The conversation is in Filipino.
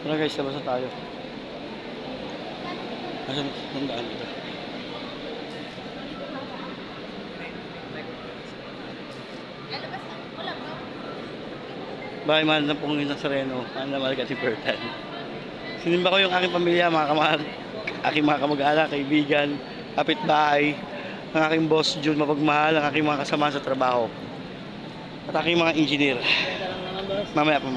Tara guys, labas na tayo. Nasaan ang daan dito? Bye, mahal na pong isang Sereno. Mahal na mahal ka si Bertan. Sinimba ko yung aking pamilya, mga kamahal, aking mga kamag-anak, kaibigan, kapitbahay, ang aking boss Jun mapagmahal, ang aking mga kasama sa trabaho, at aking mga engineer. Mamaya po.